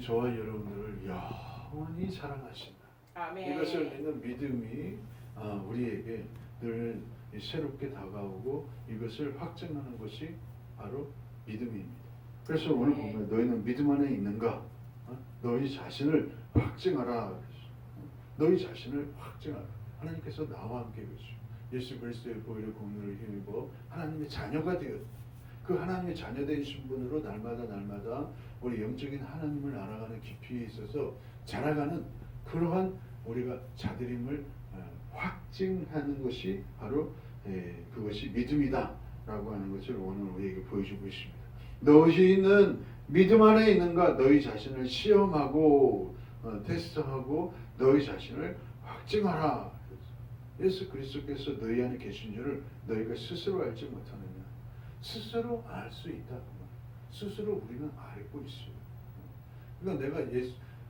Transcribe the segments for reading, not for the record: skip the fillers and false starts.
저와 여러분들을 영원히 사랑하신다. 아멘. 이것을 믿는 믿음이 우리에게 늘 새롭게 다가오고 이것을 확증하는 것이 바로 믿음입니다. 그래서 오늘 보면 너희는 믿음 안에 있는가? 너희 자신을 확증하라. 너희 자신을 확증하라. 하나님께서 나와 함께 계시오. 예수 그리스도의 보혈의 공로를 힘입어 하나님의 자녀가 되었. 그 하나님의 자녀 되신 분으로 날마다 우리 영적인 하나님을 알아가는 깊이에 있어서 자라가는 그러한 우리가 자들임을 확증하는 것이 바로 그것이 믿음이다라고 하는 것을 오늘 우리에게 보여주고 있습니다. 너희는 믿음 안에 있는가? 너희 자신을 시험하고 테스트하고 너희 자신을 확증하라. 예수 그리스도께서 너희 안에 계신 줄을 너희가 스스로 알지 못하느냐? 스스로 알 수 있다. 스스로 우리는 알고 있어요. 그러니까 내가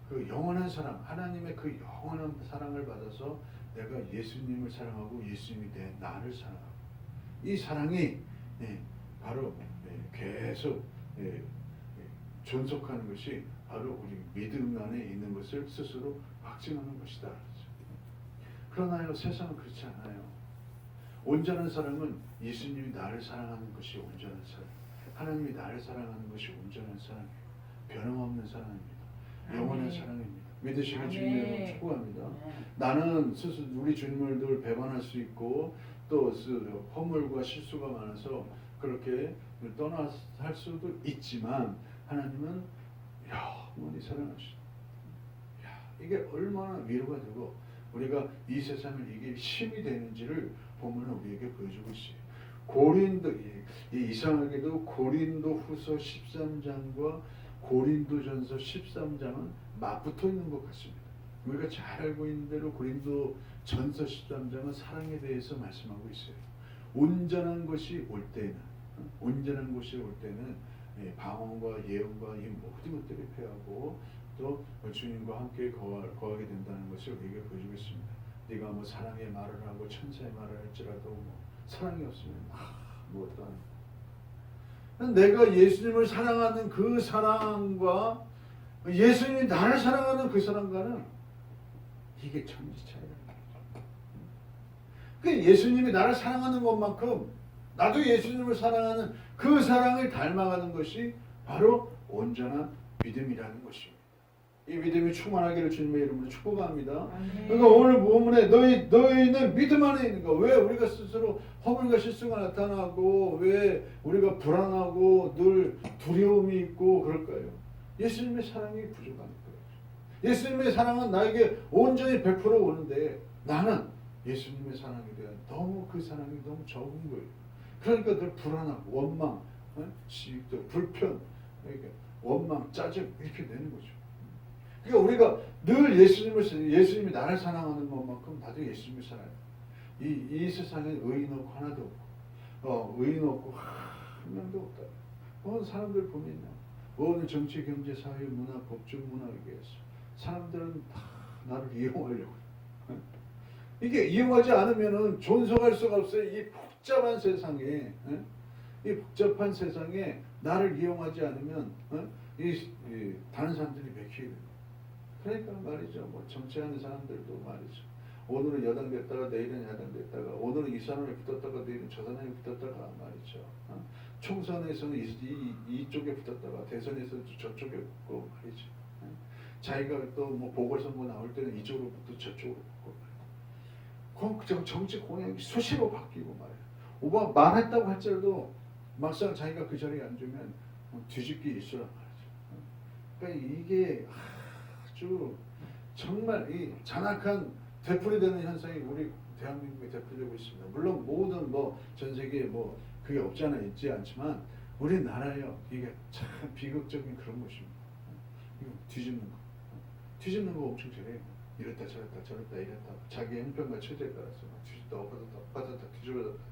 그 영원한 사랑, 하나님의 그 영원한 사랑을 받아서 내가 예수님을 사랑하고 예수님이 나를 사랑하고 이 사랑이 바로 계속 존속하는 것이 바로 우리 믿음 안에 있는 것을 스스로 확증하는 것이다. 그러나요, 세상은 그렇지 않아요. 온전한 사랑은 예수님이 나를 사랑하는 것이 온전한 사랑, 하나님이 나를 사랑하는 것이 온전한 사랑이에요. 변함없는 사랑입니다. 영원한 사랑입니다. 믿으시는 주님 여러분 축복합니다. 나는 스스로 우리 주님을 늘 배반할 수 있고 또 허물과 실수가 많아서 그렇게 떠나할 수도 있지만 하나님은 영원히 사랑하시다. 이게 얼마나 위로가 되고 우리가 이 세상을 이게 힘이 되는지를 보면 우리에게 보여주고 있어요. 고린도 이상하게도 고린도 후서 13장과 고린도 전서 13장은 맞붙어 있는 것 같습니다. 우리가 잘 알고 있는 대로 고린도 전서 13장은 사랑에 대해서 말씀하고 있어요. 온전한 것이 올 때는 방언과 예언과 이 모든 것들이 패하고 또 주님과 함께 거하게 된다는 것을 우리에게 보여주고 있습니다. 네가 뭐 사랑의 말을 하고 천사의 말을 할지라도 뭐 사랑이 없으면 아무것도 아니다. 내가 예수님을 사랑하는 그 사랑과 예수님이 나를 사랑하는 그 사랑과는 이게 천지 차이다. 그 예수님이 나를 사랑하는 것만큼 나도 예수님을 사랑하는 그 사랑을 닮아가는 것이 바로 온전한 믿음이라는 것입니다. 이 믿음이 충만하기를 주님의 이름으로 축복합니다. 그러니까 오늘 본문에 너희는 믿음 안에 있는가? 왜 우리가 스스로 허물과 실수가 나타나고 왜 우리가 불안하고 늘 두려움이 있고 그럴까요? 예수님의 사랑이 부족하니까요. 예수님의 사랑은 나에게 온전히 100% 오는데 나는 예수님의 사랑에 대한 너무 그 사랑이 너무 적은 거예요. 그러니까 늘 불안하고 원망, 또 불편, 원망, 짜증 이렇게 되는 거죠. 그러니까 우리가 늘 예수님이 나를 사랑하는 것만큼 나도 예수님을 사랑해요. 이 세상에 의인 없고 하나도 없고 의인 없고 한 명도 없다. 모든 사람들 보면요. 모든 정치, 경제, 사회, 문화, 법적 문화에서 사람들은 다 나를 이용하려고 해요. 이게 이용하지 않으면은 존속할 수가 없어요. 이 복잡한 세상에 나를 이용하지 않으면 다른 사람들이 맥히게 돼요. 그러니까 말이죠. 뭐 정치하는 사람들도 말이죠. 오늘은 여당 됐다가 내일은 야당 됐다가 오늘은 이 사람을 붙었다가 내일은 저 사람이 붙었다가 말이죠. 총선에서는 이쪽에 붙었다가 대선에서는 저쪽에 붙고 말이죠. 자기가 또 뭐 보궐선거 나올 때는 이쪽으로 붙고 저쪽으로 붙고 말이죠. 정치 공약이 수시로 바뀌고 말이에요. 오바 말했다고 할지라도 막상 자기가 그 자리에 앉으면 뒤집기 있어란 말이죠. 그러니까 이게 아주 정말 이 잔악한 되풀이되는 현상이 우리 대한민국에 되풀이되고 있습니다. 물론 모든 전 세계에 그게 없지 않아 있지 않지만 우리나라요 이게 참 비극적인 그런 것입니다. 이거 뒤집는 거 엄청 잘해요. 이랬다 저랬다 이랬다 자기 형편과 처지에 따라서 뒤집다 엎어졌다 뒤집어졌다.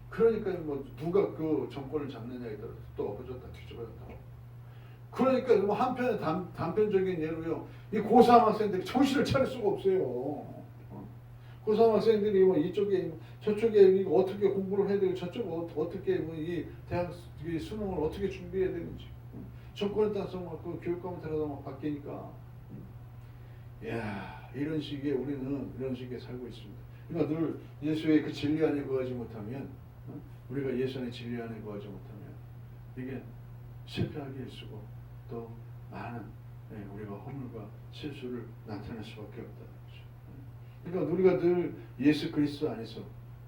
그러니까 누가 그 정권을 잡느냐에 따라서 또 엎어졌다 뒤집어졌다. 그러니까 한편의 단편적인 예로요. 이 고3 학생들이 정신을 차릴 수가 없어요. 고3 학생들이 이쪽에 저쪽에 이거 어떻게 공부를 해야 되고 저쪽 어떻게 이 대학 수능을 어떻게 준비해야 되는지 조건에 따라서 막 그 교육과목 들어가다 막 바뀌니까. 야, 이런 식의 우리는 이런 식의 살고 있습니다. 그러니까 늘 예수의 그 진리 안에 거하지 못하면, 우리가 예수 안에 진리 안에 거하지 못하면 이게 실패하게 일수고 또 많은 우리가 허물과 실수를 나타낼 수밖에 없다. 그러니까 우리가 늘 예수 그리스도 안에서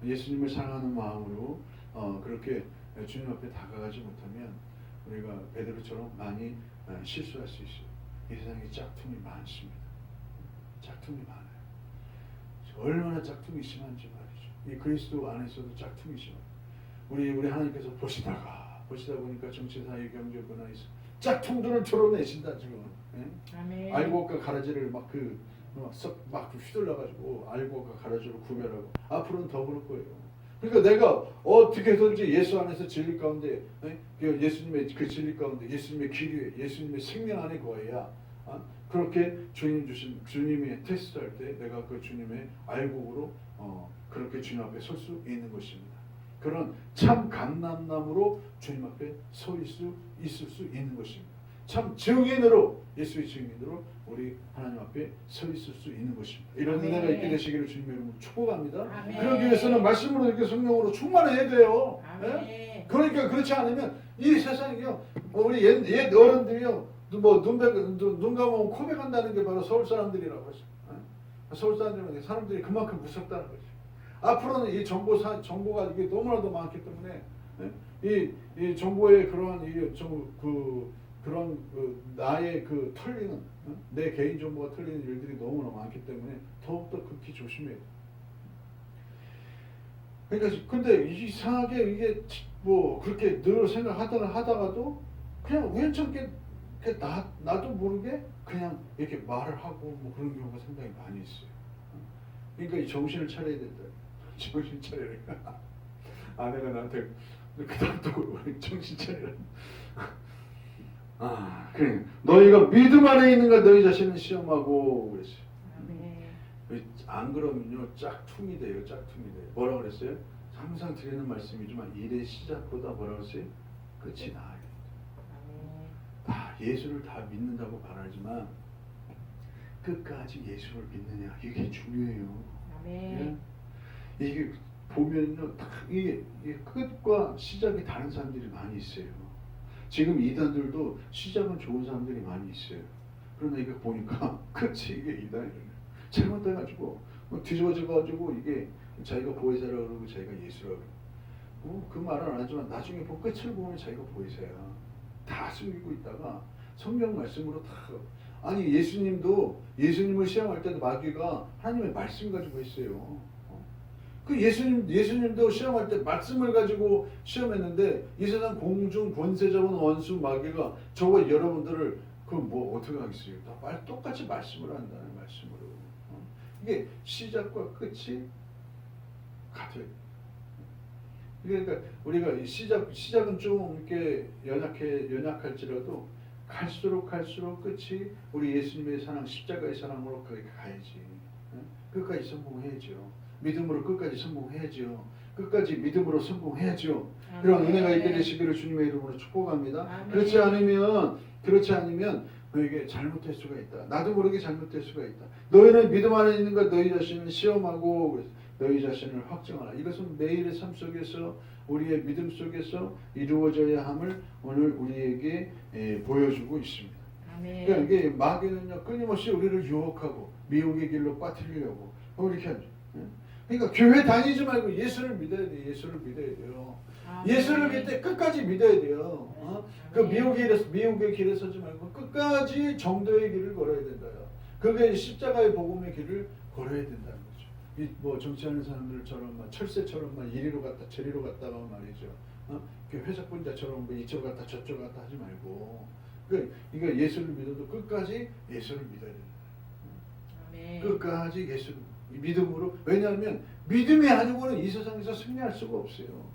예수님을 사랑하는 마음으로 그렇게 주님 앞에 다가가지 못하면 우리가 베드로처럼 많이 실수할 수 있어요. 이 세상에 짝퉁이 많습니다. 짝퉁이 많아요. 얼마나 짝퉁이 심한지 말이죠. 이 그리스도 안에서도 짝퉁이 심해요. 우리 하나님께서 보시다 보니까 정치, 사회, 경제, 문화에서 짝퉁들을 드러내신다 지금. 아멘. 알곡과 가라지를 막 휘둘러가지고 알곡과 가라지를 구별하고 앞으로는 더 그럴 거예요. 그러니까 내가 어떻게든지 예수 안에서 진리 가운데, 예수님의 그 진리 가운데, 예수님의 길 위에, 예수님의 생명 안에 거해야 그렇게 주님 주신 주님의 테스트할 때 내가 그 주님의 알곡으로 그렇게 주님 앞에 설 수 있는 것입니다. 그런 참 감람나무로 주님 앞에 있을 수 있는 것입니다. 참 증인으로, 예수의 증인으로 우리 하나님 앞에 서 있을 수 있는 것입니다. 이런 은혜가 있게 되시기를 주님의 이름으로 축복합니다. 아멘. 그러기 위해서는 말씀으로 이렇게 성령으로 충만해야 돼요. 아멘. 그러니까 그렇지 않으면 이 세상이요, 우리 옛 어른들이요, 눈 감으면 코백한다는 게 바로 서울 사람들이라고 하죠. 서울 사람들이 그만큼 무섭다는 거죠. 앞으로는 이 정보가 이게 너무나도 많기 때문에 이 정보의 그러한 그런 나의 그 털리는, 내 개인 정보가 털리는 일들이 너무나 많기 때문에 더욱더 극히 조심해요. 그러니까 근데 이상하게 이게 뭐 그렇게 늘 생각하다가도 그냥 우연찮게 나도 모르게 그냥 이렇게 말을 하고 뭐 그런 경우가 상당히 많이 있어요. 그러니까 이 정신을 차려야 된다. 정신 차리라. 아내가 나한테 그다음부터 정신 차리라. 그래. 너희가 믿음 안에 있는가 너희 자신을 시험하고 그랬어요. 안 그러면요 짝퉁이 돼요. 짝퉁이 돼요. 뭐라 그랬어요? 항상 드리는 말씀이지만 일의 시작보다 뭐라 그랬어요? 끝이 나아요. 다 예수를 다 믿는다고 말하지만 끝까지 예수를 믿느냐 이게 중요해요. 아멘. 이게 보면요 이게 끝과 시작이 다른 사람들이 많이 있어요. 지금 이단들도 시작은 좋은 사람들이 많이 있어요. 그러나 이거 보니까 끝이 이게 이단이에요. 잘못돼가지고 뒤집어져가지고 이게 자기가 보혜사라고 그러고 자기가 예수라고 그러고 그 말은 안 하지만 나중에 끝을 보면 자기가 보혜사야. 다 숨기고 있다가 성경 말씀으로 다 아니 예수님을 시험할 때도 마귀가 하나님의 말씀 가지고 했어요. 그 예수님도 시험할 때 말씀을 가지고 시험했는데 이 세상 공중 권세 잡은 원수 마귀가 저와 여러분들을 그 뭐 어떻게 하겠어요? 다 똑같이 말씀을 한다는 말씀으로. 이게 시작과 끝이 같아요. 그러니까 우리가 시작은 좀 이렇게 연약할지라도 갈수록 끝이 우리 예수님의 사랑 십자가의 사랑으로 거기 가야지. 끝까지 성공해야죠. 믿음으로 끝까지 성공해야죠. 끝까지 믿음으로 성공해야죠. 그런 은혜가 있게 되시기를 주님의 이름으로 축복합니다. 아멘. 그렇지 않으면 너에게 잘못될 수가 있다. 나도 모르게 잘못될 수가 있다. 너희는 믿음 안에 있는가 너희 자신을 시험하고 너희 자신을 확정하라. 이것은 매일의 삶 속에서 우리의 믿음 속에서 이루어져야 함을 오늘 우리에게 보여주고 있습니다. 아멘. 그러니까 이게 마귀는요 끊임없이 우리를 유혹하고 미혹의 길로 빠뜨리려고 이렇게 하죠. 그러니까 교회 다니지 말고 예수를 믿어야 돼. 예수를 믿어야 돼요. 예수를 믿을 때 끝까지 믿어야 돼요. 그 미혹의 길에 서지 말고 끝까지 정도의 길을 걸어야 된다요. 그게 십자가의 복음의 길을 걸어야 된다는 거죠. 이 뭐 정치하는 사람들처럼 막 철새처럼 막 이리로 갔다 저리로 갔다가 말이죠. 그 회사분자처럼 뭐 이쪽 갔다 저쪽 갔다 하지 말고. 그러니까 예수를 믿어도 끝까지 예수를 믿어야 된다. 끝까지 예수를 믿음으로. 왜냐하면 믿음이 아니고는 이 세상에서 승리할 수가 없어요.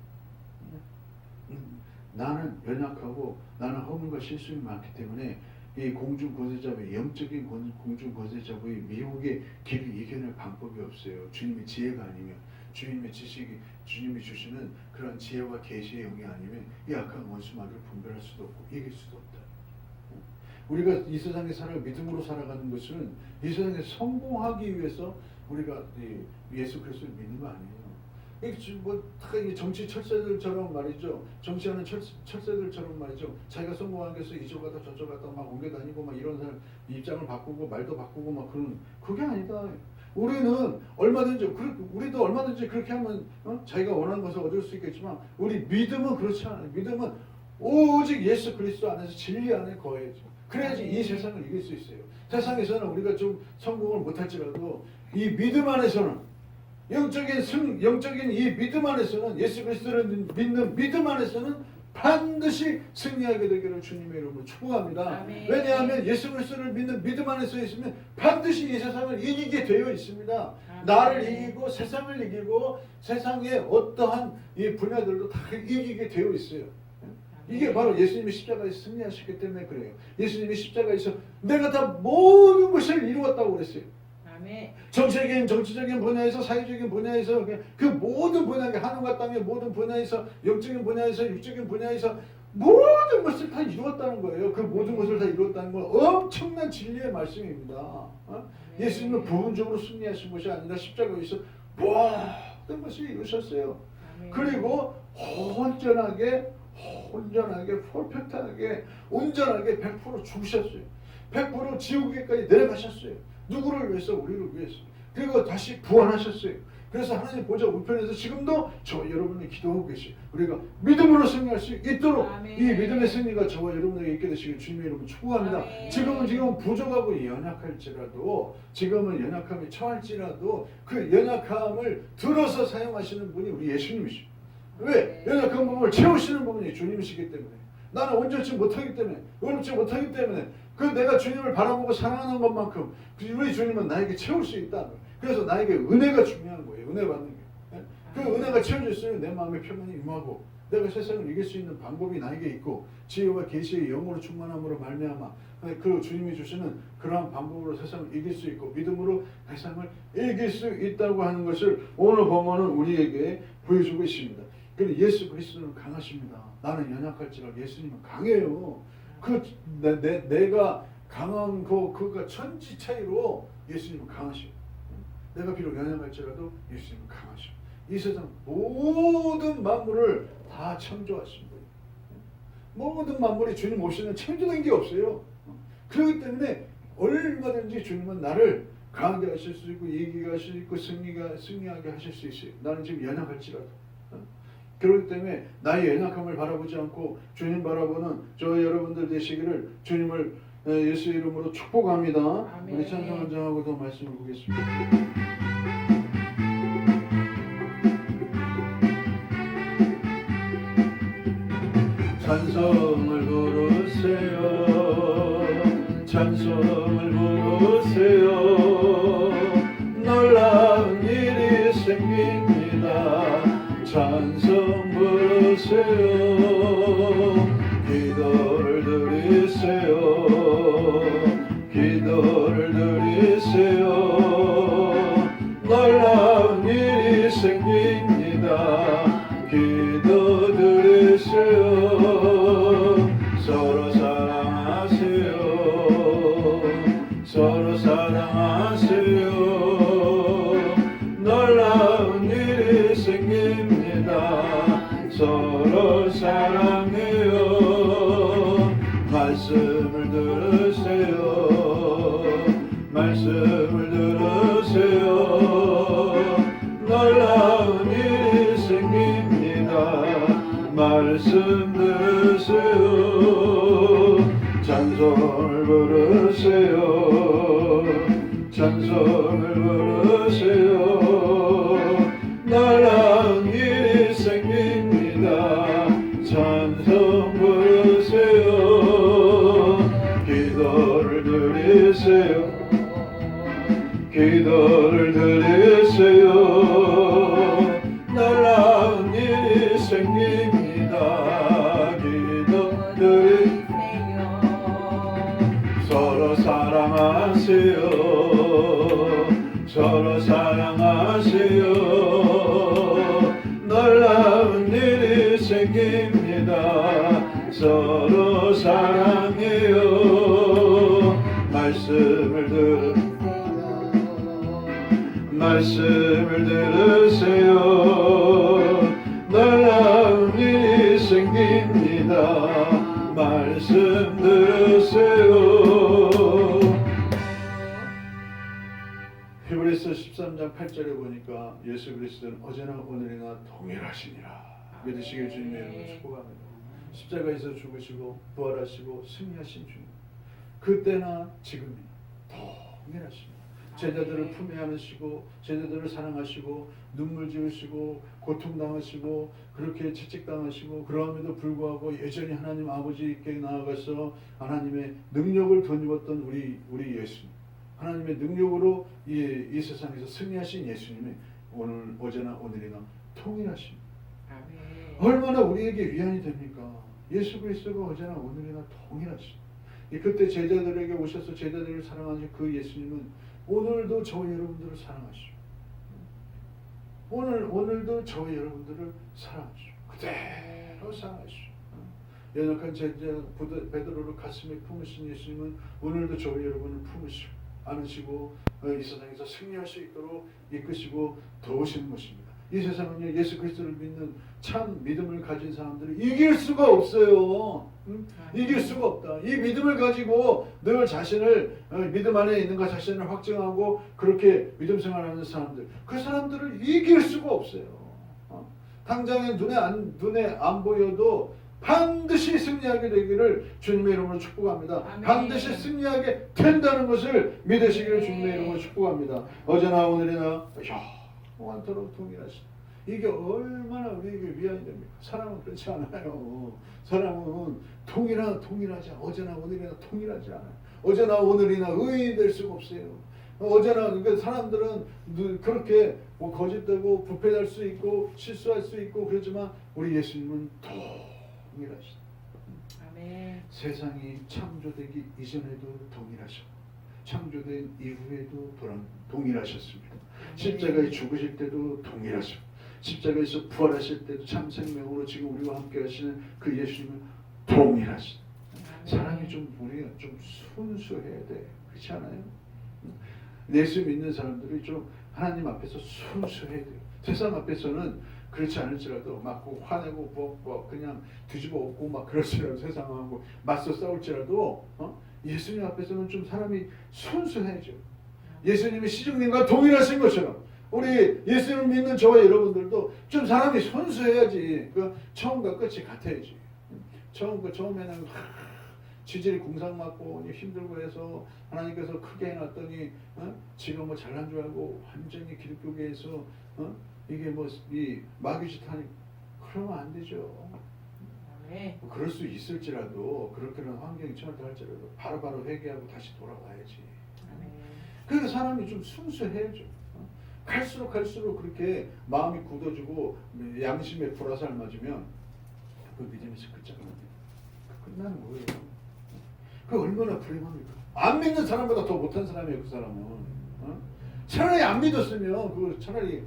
나는 연약하고 나는 허물과 실수가 많기 때문에 이 공중 권세자의 영적인 공중 권세자의 미혹의 길을 이겨낼 방법이 없어요. 주님의 지혜가 아니면, 주님의 지식이, 주님이 주시는 그런 지혜와 계시의 영이 아니면 이 악한 원수 마귀를 분별할 수도 없고 이길 수도 없다. 우리가 이 세상에 믿음으로 살아가는 것은 이 세상에 성공하기 위해서 우리가 예수 그리스도를 믿는 거 아니에요. 이게 정치 철새들처럼 말이죠. 정치하는 철새들처럼 말이죠. 자기가 성공하기 위해서 이쪽 갔다 저쪽 갔다 막 옮겨 다니고 막 이런 사람 입장을 바꾸고 말도 바꾸고 막 그런 그게 아니다. 우리는 우리도 얼마든지 그렇게 하면 자기가 원하는 것을 얻을 수 있겠지만 우리 믿음은 그렇지 않아요. 믿음은 오직 예수 그리스도 안에서 진리 안에 거해져. 그래야지 이 세상을 이길 수 있어요. 세상에서는 우리가 좀 성공을 못할지라도 이 믿음 안에서는 영적인 이 믿음 안에서는 예수 그리스도를 믿는 믿음 안에서는 반드시 승리하게 되기를 주님의 이름으로 축복합니다. 아멘. 왜냐하면 예수 그리스도를 믿는 믿음 안에서 있으면 반드시 이 세상을 이기게 되어 있습니다. 아멘. 나를 이기고 세상을 이기고 세상의 어떠한 이 분야들도 다 이기게 되어 있어요. 이게 바로 예수님이 십자가에서 승리하셨기 때문에 그래요. 예수님이 십자가에서 내가 다 모든 것을 이루었다고 그랬어요. 아멘. 정치적인 분야에서 사회적인 분야에서 그 모든 분야, 하늘과 땅의 모든 분야에서 영적인 분야에서 육적인 분야에서 모든 것을 다 이루었다는 거예요. 그 모든 것을 다 이루었다는 건 엄청난 진리의 말씀입니다. 예수님은 부분적으로 승리하신 것이 아니라 십자가에서 모든 것을 이루셨어요. 아멘. 그리고 온전하게 퍼펙트하게 온전하게 100% 죽으셨어요. 100% 지옥에까지 내려가셨어요. 누구를 위해서? 우리를 위해서. 그리고 다시 부활하셨어요. 그래서 하나님 보좌 우편에서 지금도 저 여러분이 기도하고 계시요. 우리가 믿음으로 승리할 수 있도록 아멘. 이 믿음의 승리가 저와 여러분에게 있게 되시길 주님의 이름으로 축복합니다. 아멘. 지금은 부족하고 연약할지라도 지금은 연약함에 처할지라도 그 연약함을 들어서 사용하시는 분이 우리 예수님이시죠. 왜? 연약한 부분을 채우시는 부분이 주님이시기 때문에. 나는 온전치 못하기 때문에, 의롭지 못하기 때문에 그 내가 주님을 바라보고 사랑하는 것만큼 우리 주님은 나에게 채울 수 있다는 거예요. 그래서 나에게 은혜가 중요한 거예요. 은혜 받는 게. 그 은혜가 채워졌으면 내 마음에 평안이 임하고 내가 세상을 이길 수 있는 방법이 나에게 있고 지혜와 계시의 영으로 충만함으로 말미암아 그 주님이 주시는 그러한 방법으로 세상을 이길 수 있고 믿음으로 세상을 이길 수 있다고 하는 것을 오늘 본문은 우리에게 보여주고 있습니다. 그런데 예수 그리스도는 강하십니다. 나는 연약할지라도 예수님은 강해요. 내가 강한 그가 천지 차이로 예수님은 강하시고 내가 비록 연약할지라도 예수님은 강하시고 이 세상 모든 만물을 다 창조하신 분이에요. 모든 만물이 주님 없이는 창조된 게 없어요. 그렇기 때문에 얼마든지 주님은 나를 강하게 하실 수 있고 이기게 하실 수 있고 승리하게 하실 수 있어요. 나는 지금 연약할지라도. 그렇기 때문에 나의 연약함을 바라보지 않고 주님 바라보는 저 여러분들 되시기를 주님을 예수 이름으로 축복합니다. 아멘. 우리 찬송 한장하고 더 말씀을 보겠습니다. 찬송을 부르세요. 찬송을 부르세요. 놀라운 일이 생깁니다. 찬송 부르세요. 기도를 드리세요. 기도를 드리세요. 놀라운 일이 생깁니다. 기도 드리세요. 서로 사랑하세요. 서로 사랑하세요. 놀라운 일이 생깁니다. 서로 사랑해요. 말씀을 들으세요. 말씀을 들으세요. 놀라운 일이 생깁니다. 말씀 들으세요. 찬송을 부르세요. 찬송을 부르세요. 놀라운 일이 생깁니다. 찬송 부르세요. 기도를 드리세요. 기도를 드리세요. 놀라운 일이 생깁니다. 기도 드리세요. 서로 사랑하세요. 서로 사랑하세요. 놀라운 일이 생깁니다. 서로 사랑해요. 말씀을 들으세요. 놀라운 일이 생깁니다. 말씀 들으세요. 히브리서 13장 8절에 보니까 예수 그리스도는 어제나 오늘이나 동일하시니라. 믿으시길 주님의 이름으로 축복합니다. 십자가에서 죽으시고 부활하시고 승리하신 주님, 그때나 지금이나 동일하십니다. 제자들을 품에 안으시고 제자들을 사랑하시고 눈물 지으시고 고통당하시고 그렇게 채찍당하시고 그럼에도 불구하고 여전히 하나님 아버지께 나아가서 하나님의 능력을 덧입었던 우리 예수님, 하나님의 능력으로 이 세상에서 승리하신 예수님이 오늘 어제나 오늘이나 통일하십니다. 얼마나 우리에게 위안이 됩니까? 예수 그리스도가 어제나 오늘이나 통일하십니다. 그때 제자들에게 오셔서 제자들을 사랑하신 그 예수님은 오늘도 저와 여러분들을 사랑하시오. 오늘도 저와 여러분들을 사랑하시오. 그대로 사랑하시오. 연약한 제자 베드로를 가슴에 품으신 예수님은 오늘도 저와 여러분을 품으시고 안으시고 이 세상에서 승리할 수 있도록 이끄시고 도우시는 것입니다. 이 세상은요, 예수 그리스도를 믿는 참 믿음을 가진 사람들이 이길 수가 없어요. 이길 수가 없다. 이 믿음을 가지고 늘 자신을 믿음 안에 있는 것 자신을 확증하고 그렇게 믿음 생활하는 사람들, 그 사람들을 이길 수가 없어요. 당장에 눈에 안 보여도 반드시 승리하게 되기를 주님의 이름으로 축복합니다. 아멘. 반드시 승리하게 된다는 것을 믿으시기를 주님의 이름으로 축복합니다. 어제나 오늘이나 영원토록 동일하시다. 이게 얼마나 우리에게 위안이 됩니까? 사람은 그렇지 않아요. 사람은 동일하지 않아요. 어제나 오늘이나 통일하지 않아요. 어제나 오늘이나 의인이 될 수가 없어요. 어제나 그러니까 사람들은 그렇게 거짓되고 부패할 수 있고 실수할 수 있고 그렇지만 우리 예수님은 동일하시다. 아멘. 세상이 창조되기 이전에도 동일하셨고 창조된 이후에도 동일하셨습니다. 십자가에 죽으실 때도 동일하셨고 십자가에서 부활하실 때도 참 생명으로 지금 우리와 함께 하시는 그 예수님은 동일하시다. 사람이 우리가 좀 순수해야 돼. 그렇지 않아요? 예수 믿는 사람들이 좀 하나님 앞에서 순수해야 돼요. 세상 앞에서는 그렇지 않을지라도 막 화내고 뭐 그냥 뒤집어 엎고 막 그럴지라도 세상하고 맞서 싸울지라도 예수님 앞에서는 좀 사람이 순수해야죠. 예수님이 시중님과 동일하신 것처럼 우리 예수님을 믿는 저와 여러분들도 좀 사람이 순수해야지. 그 처음과 끝이 같아야지. 처음에는 지질이 궁상맞고 힘들고 해서 하나님께서 크게 해놨더니 지금 뭐 잘난 줄 알고 완전히 기독교계에서 이게 뭐 이 마귀짓 하니 그러면 안 되죠. 네. 뭐 그럴 수 있을지라도 그렇게는 환경이 처하다 할지라도 바로바로 회개하고 다시 돌아와야지. 그러니까 사람이 좀 순수해야죠. 갈수록 그렇게 마음이 굳어지고 양심에 불화살 맞으면 그 믿음에서 끝나는 거예요. 그 얼마나 불행합니까? 안 믿는 사람보다 더 못한 사람이에요. 그 사람은. 차라리 안 믿었으면 그 차라리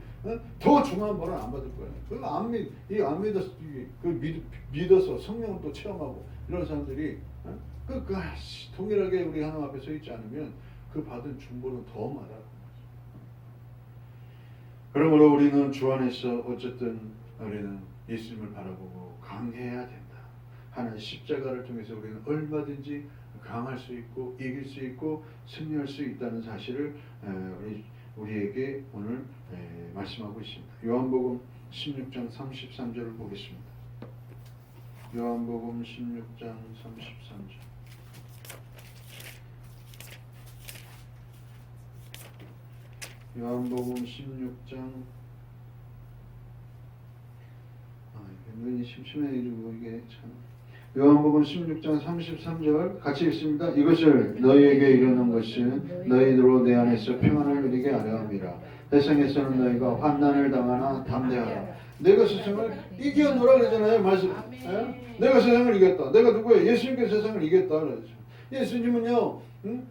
더 중요한 벌은 안 받을 거예요. 그 안 믿어서 성령을 또 체험하고 이런 사람들이 동일하게 우리 하나님 앞에 서 있지 않으면 그 받은 중보는 더 많아. 그러므로 우리는 주 안에서 어쨌든 우리는 예수님을 바라보고 강해야 된다 하는 십자가를 통해서 우리는 얼마든지 강할 수 있고 이길 수 있고 승리할 수 있다는 사실을 우리에게 오늘 말씀하고 있습니다. 요한복음 16장 33절을 보겠습니다. 요한복음 16장 33절. 요한복음 16장 은근히 심심해가지고 이게 참. 요한복음 16장 33절 같이 읽습니다. 이것을 너희에게 이르는 것은 너희로 내 안에서 평안을 누리게 하려 함이라. 세상에서는 너희가 환난을 당하나 담대하라. 내가 세상을 이겨노라 그러잖아요. 말씀. 내가 세상을 이겼다. 내가 누구예요? 예수님께서 세상을 이겼다 그러죠. 예수님은요,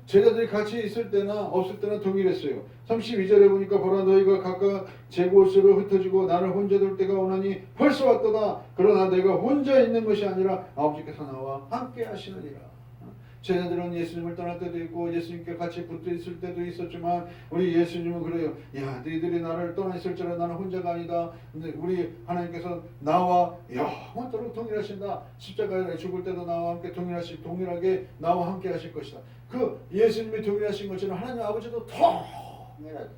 제자들이 같이 있을 때나 없을 때나 동일했어요. 32절에 보니까 보라 너희가 각각 제 곳으로 흩어지고 나를 혼자 둘 때가 오나니 벌써 왔도다. 그러나 내가 혼자 있는 것이 아니라 아버지께서 나와 함께 하시느니라. 쟤네들은 예수님을 떠날 때도 있고 예수님께 같이 붙어 있을 때도 있었지만 우리 예수님은 그래요. 야, 너희들이 나를 떠나 있을지라 나는 혼자가 아니다. 근데 우리 하나님께서 나와 영원토록 동일하신다. 십자가에 죽을 때도 나와 함께 동일하게 나와 함께 하실 것이다. 그 예수님이 동일하신 것처럼 하나님 아버지도 동일하다.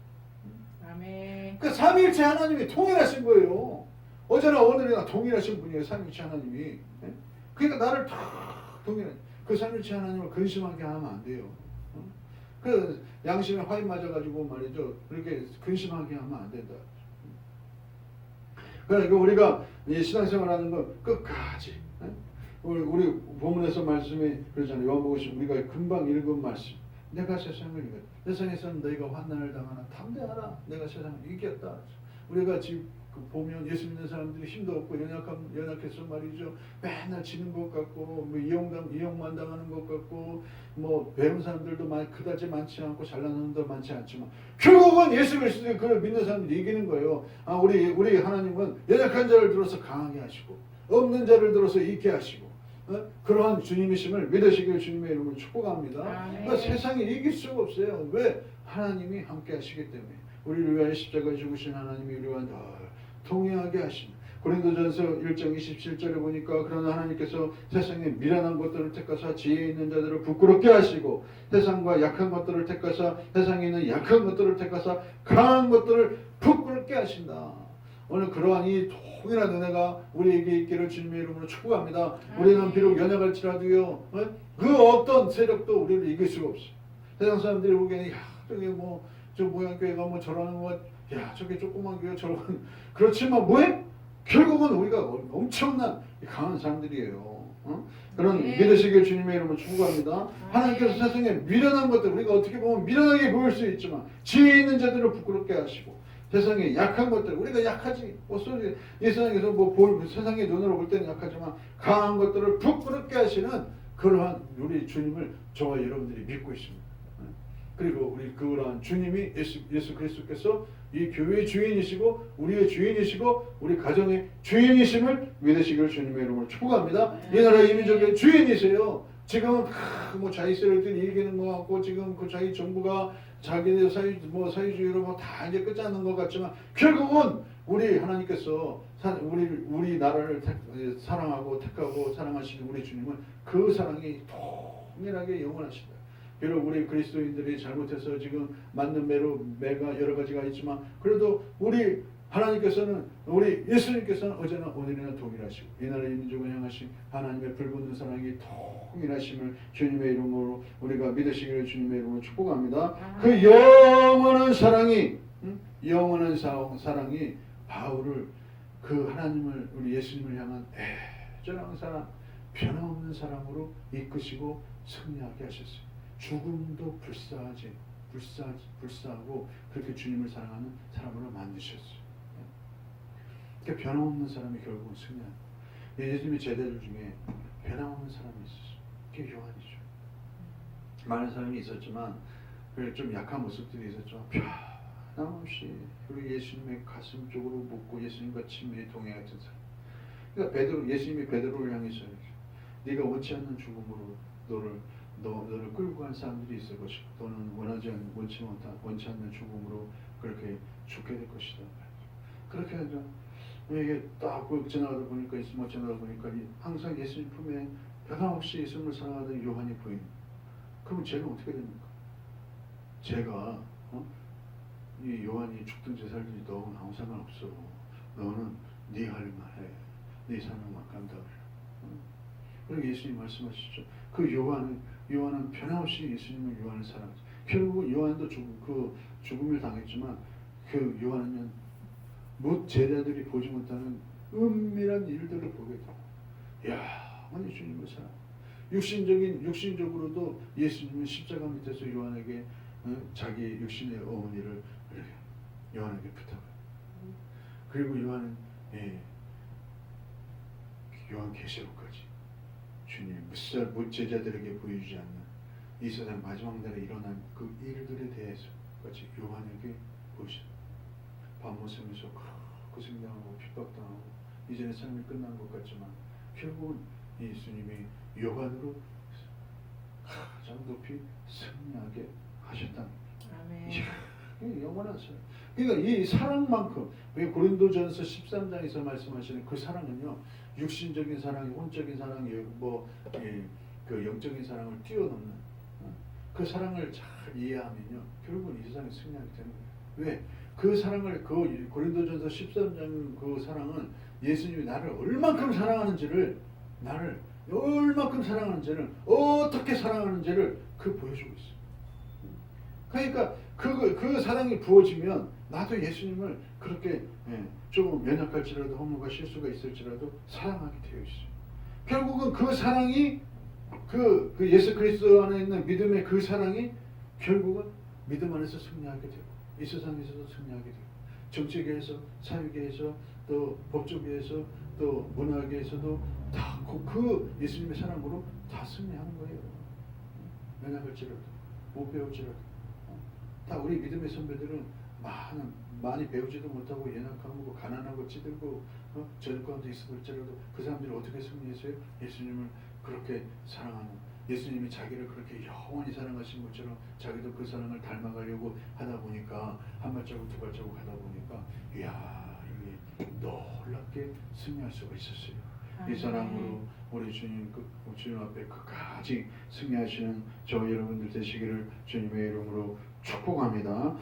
아멘. 그 삼위일체 하나님이 동일하신 거예요. 어제나 오늘이나 동일하신 분이에요. 삼위일체 하나님이. 예? 그러니까 나를 다 동일한 그 삼위일체 하나님을 근심하게 하면 안 돼요. 그 양심에 화인 맞아가지고 말이죠. 그렇게 근심하게 하면 안 된다. 그러니까 우리가 이 신앙생활하는 건 끝까지 우리 본문에서 말씀이 그러잖아요. 요한복음 우리가 금방 읽은 말씀. 내가 세상을 이겼다. 세상에서는 너희가 환난을 당하나 담대하라. 내가 세상을 이겼다. 우리가 지금 보면 예수 믿는 사람들이 힘도 없고 연약해서 말이죠. 맨날 지는 것 같고 뭐 이용만 당하는 것 같고 뭐 배운 사람들도 그다지 많지 않고 잘난 사람도 많지 않지만 결국은 예수 그리스도를 그걸 믿는 사람들이 이기는 거예요. 우리 하나님은 연약한 자를 들어서 강하게 하시고 없는 자를 들어서 있게 하시고 그러한 주님이심을 믿으시길 주님의 이름으로 축복합니다. 그러니까 세상이 이길 수가 없어요. 왜? 하나님이 함께 하시기 때문에. 우리를 위하여 십자가에 죽으신 하나님이 우리와 동행하게 하십니다. 고린도전서 1장 27절에 보니까 그러나 하나님께서 세상의 미련한 것들을 택하사 지혜 있는 자들을 부끄럽게 하시고 세상과 약한 것들을 택하사 세상에 있는 약한 것들을 택하사 강한 것들을 부끄럽게 하신다. 오늘 그러한 이 동일한 은혜가 우리에게 있기를 주님의 이름으로 축복합니다. 우리는 비록 연약할지라도요, 그 어떤 세력도 우리를 이길 수가 없어요. 세상 사람들이 보기에는 야, 저게 뭐 저 모양 교회가 뭐 저러는 것, 야, 저게 조그만 교회 저러는 그렇지만 뭐해? 결국은 우리가 엄청난 강한 사람들이에요. 그런 믿으시길 주님의 이름으로 축복합니다. 하나님께서 세상에 미련한 것들 우리가 어떻게 보면 미련하게 보일 수 있지만 지혜 있는 자들을 부끄럽게 하시고 세상에 약한 것들 우리가 약하지 이 세상에서 세상의 눈으로 볼 때는 약하지만 강한 것들을 부끄럽게 하시는 그러한 우리 주님을 저와 여러분들이 믿고 있습니다. 그리고 우리 그러한 주님이 예수 그리스도께서 이 교회의 주인이시고 우리의 주인이시고 우리 가정의 주인이심을 믿으시기를 주님의 이름으로 축복합니다. 이 나라의 이민족의 주인이세요. 지금은 뭐 자이스라엘들이 이기는 것 같고 지금 그 자기 정부가 자기들 사회주의로 다 이제 끝자는 것 같지만 결국은 우리 하나님께서 우리 나라를 사랑하고 택하고 사랑하시는 우리 주님은 그 사랑이 동일하게 영원하시다. 비록 우리 그리스도인들이 잘못해서 지금 맞는 매가 여러 가지가 있지만 그래도 우리 하나님께서는 우리 예수님께서는 어제나 오늘이나 동일하시고 이 나라의 민족을 향하신 하나님의 불붙는 사랑이 동일하심을 주님의 이름으로 우리가 믿으시기를 주님의 이름으로 축복합니다. 그 영원한 사랑이 바울을 그 하나님을 우리 예수님을 향한 애절한 사랑 변함없는 사랑으로 이끄시고 승리하게 하셨어요. 죽음도 불사하고 그렇게 주님을 사랑하는 사람으로 만드셨어요. 그러니까 변함없는 사람이 결국은 승리한다. 예수님의 제자들 중에 변함없는 사람이 있었어요. 그게 요한이죠. 많은 사람이 있었지만 좀 약한 모습들이 있었지만 변함없이 우리 예수님의 가슴 쪽으로 묻고 예수님과 친밀히 동행했던 사람. 그러니까 예수님이 베드로를 향해서 네가 원치 않는 죽음으로 너를 끌고 간 사람들이 있을 것이고 너는 원치 않는 죽음으로 그렇게 죽게 될 것이다. 그렇게 하죠. 이게 딱 지나가다 보니까 항상 예수님 품에 변함없이 예수님을 사랑하던 요한이 보입니다. 그럼 쟤는 어떻게 됩니까? 제가 이 요한이 죽든지 살든지 너는 아무 상관없어. 너는 네 할 일만 해. 네 사랑만 간다. 그리고 예수님 말씀하시죠. 그 요한은 변함없이 예수님을 요한을 사랑하죠. 결국 요한도 죽음을 당했지만 그 요한은 제자들이 보지 못하는 은밀한 일들을 보게 돼요. 영원히 주님을 사랑. 육신적으로도 예수님은 십자가 밑에서 요한에게 자기 육신의 어머니를 이렇게 요한에게 부탁해요. 그리고 요한은 요한 계시록까지 주님 제자들에게 보여주지 않는 이 세상 마지막 날에 일어난 그 일들에 대해서 같이 요한에게 보여주셨어요. 밤모섬에서 고생당하고 핍박당하고 이전의 삶이 끝난 것 같지만 결국은 예수님이 요한으로 가장 높이 승리하게 하셨다. 아멘. 이게 영원한 사랑. 그러니까 이 사랑만큼 왜 고린도전서 13장에서 말씀하시는 그 사랑은요, 육신적인 사랑이, 혼적인 사랑이, 그 영적인 사랑을 뛰어넘는 그 사랑을 잘 이해하면요, 결국은 이 세상에 승리하게 되는 거예요. 왜? 그 사랑을, 그 고린도전서 13장 그 사랑은 예수님이 나를 얼만큼 사랑하는지를, 어떻게 사랑하는지를 보여주고 있어요. 그러니까 그 사랑이 부어지면 나도 예수님을 그렇게 조금 연약할지라도 허물과 실수가 있을지라도 사랑하게 되어 있어요. 결국은 그 사랑이 그 예수 그리스도 안에 있는 믿음의 그 사랑이 결국은 믿음 안에서 승리하게 되고 이 세상에서도 승리하게 되고 정치계에서, 사회계에서, 또 법조계에서, 또 문화계에서도 다 그 예수님의 사랑으로 다 승리하는 거예요. 연약할지라도 못 배울지라도 다 우리 믿음의 선배들은 많이 배우지도 못하고 연약하고 가난하고 찌들고 저녁 가운데 있을지라도 그 사람들이 어떻게 승리했어요? 예수님을 그렇게 사랑하는, 예수님이 자기를 그렇게 영원히 사랑하신 것처럼 자기도 그 사랑을 닮아가려고 하다 보니까 한 발자국 두 발자국 하다 보니까 이야, 이게 놀랍게 승리할 수가 있었어요. 이 사랑으로 우리 주님 앞에 끝까지 승리하시는 저 여러분들 되시기를 주님의 이름으로 축복합니다.